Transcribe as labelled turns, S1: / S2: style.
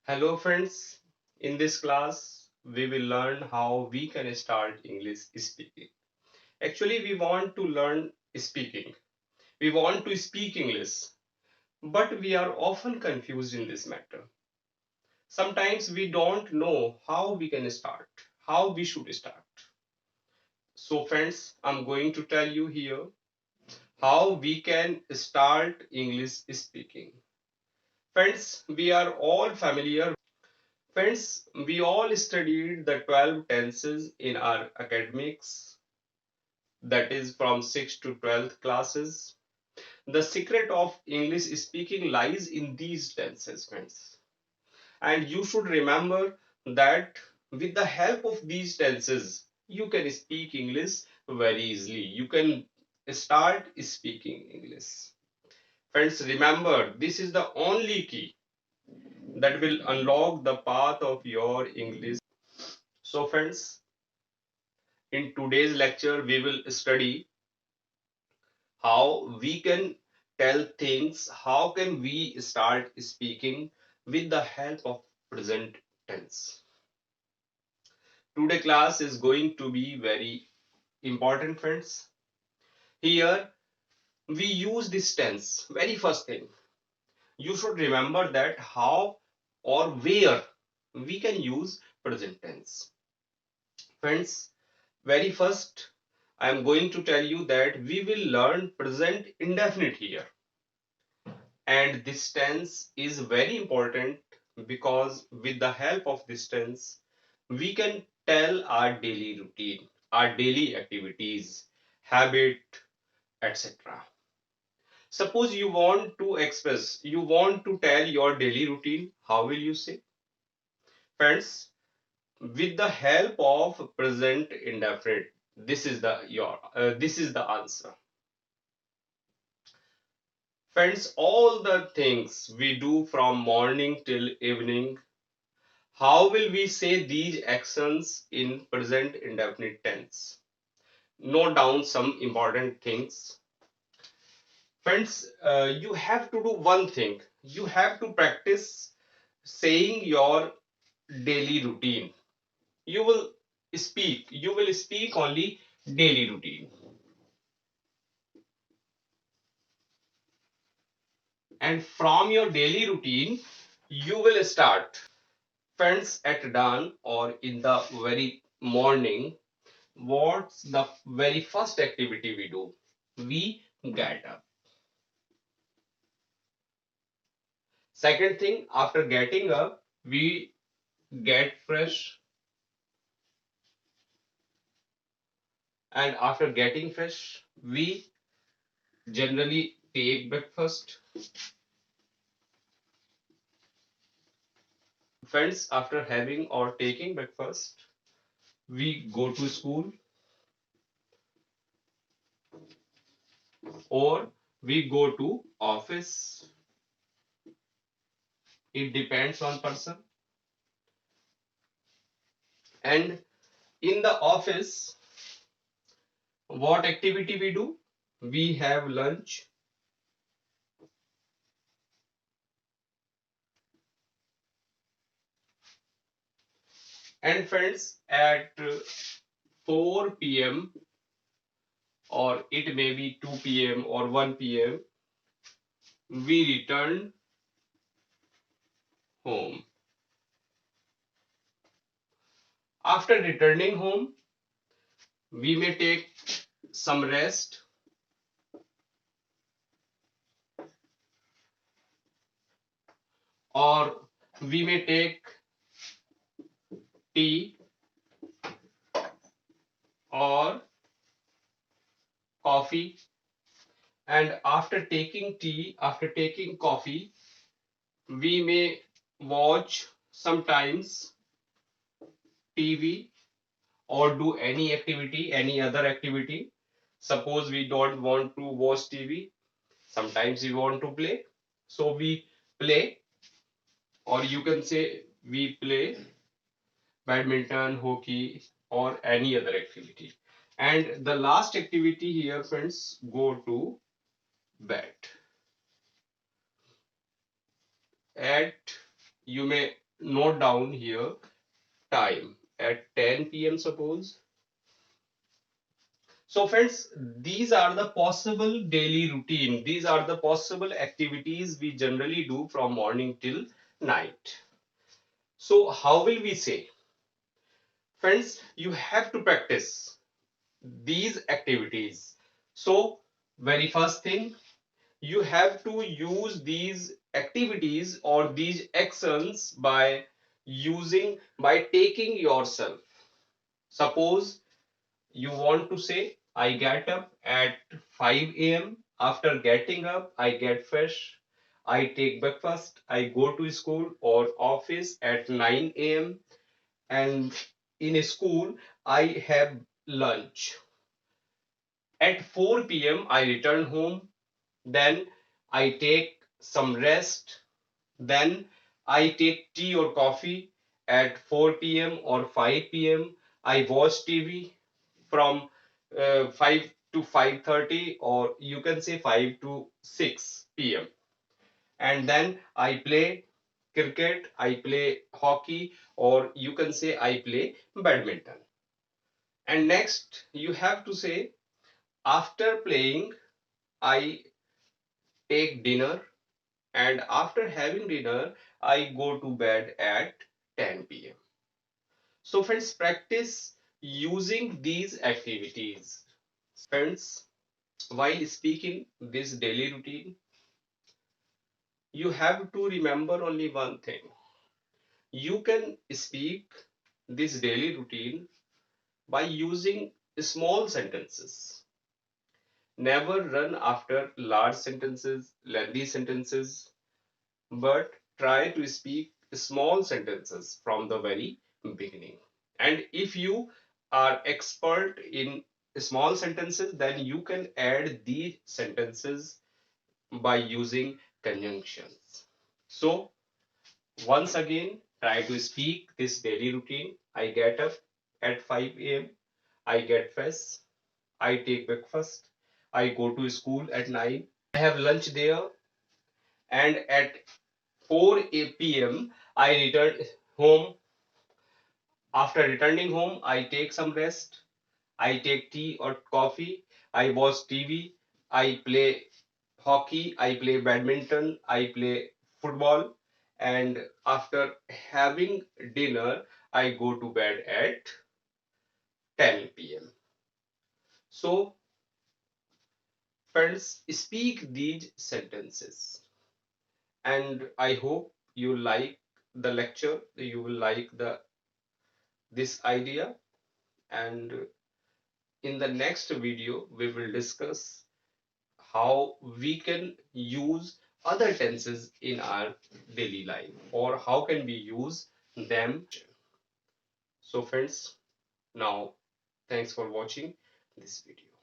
S1: Hello friends, in this class we will learn how we can start English speaking. Actually we want to learn speaking. We want to speak English, but we are often confused in this matter. Sometimes we don't know how we can start, how we should start. So friends, I'm going to tell you here how we can start English speaking. Friends, we are all familiar. Friends, we all studied the 12 tenses in our academics, that is from 6th to 12th classes. The secret of English speaking lies in these tenses, friends. And you should remember that with the help of these tenses, you can speak English very easily. You can start speaking English. Friends, remember, this is the only key that will unlock the path of your English. So, friends, in today's lecture, we will study how we can tell things, how can we start speaking with the help of present tense. Today class is going to be very important, friends. Here we use this tense. Very first thing, you should remember that how or where we can use present tense. Friends, very first, I am going to tell you that we will learn present indefinite here. And this tense is very important because with the help of this tense, we can tell our daily routine, our daily activities, habit, etc. Suppose you want to express, you want to tell your daily routine, how will you say? Friends, with the help of present indefinite, this is the answer. Friends, all the things we do from morning till evening, how will we say these actions in present indefinite tense? Note down some important things. Friends, you have to do one thing. You have to practice saying your daily routine. You will you will speak only daily routine. And from your daily routine, you will start. Friends, at dawn or in the very morning, what's the very first activity we do? We get up. Second thing, after getting up, we get fresh, and after getting fresh, we generally take breakfast. Friends, after having or taking breakfast, we go to school or we go to office. It depends on person. And in the office, what activity we do? We have lunch. And friends, at 4 p.m. or it may be 2 p.m. or 1 p.m., we return home. After returning home, we may take some rest, or we may take tea or coffee. And after taking tea, after taking coffee, we may watch sometimes TV or do any activity, any other activity. Suppose we don't want to watch TV, sometimes we want to play. So we play, or you can say we play badminton, hockey, or any other activity. And the last activity here, friends, go to bed. At you may note down here time at 10 p.m. suppose. So friends, these are the possible daily routine. These are the possible activities we generally do from morning till night. So how will we say? Friends, you have to practice these activities. So very first thing, you have to use these activities or these actions by taking yourself. Suppose you want to say, I get up at 5 a.m. After getting up, I get fresh. I take breakfast. I go to school or office at 9 a.m. And in school, I have lunch. At 4 p.m., I return home. Then I take some rest. Then I take tea or coffee at 4 p.m. or 5 p.m. I watch TV from 5 to 5:30, or you can say 5 to 6 p.m. And then I play cricket, I play hockey, or you can say I play badminton. And next you have to say, after playing, I take dinner, and after having dinner, I go to bed at 10 p.m. So friends, practice using these activities. Friends, while speaking this daily routine, you have to remember only one thing. You can speak this daily routine by using small sentences. Never run after large sentences, lengthy sentences, but try to speak small sentences from the very beginning. And if you are expert in small sentences, then you can add these sentences by using conjunctions. So once again, try to speak this daily routine. I get up at 5 a.m. I get fresh. I take breakfast. I go to school at 9. I have lunch there, and at 4 p.m. I return home. After returning home, I take some rest. I take tea or coffee. I watch TV. I play hockey. I play badminton. I play football. And after having dinner, I go to bed at 10 p.m. So, friends, speak these sentences. And I hope you like the lecture. You will like this idea. And in the next video, we will discuss how we can use other tenses in our daily life, or how can we use them. So friends, now thanks for watching this video.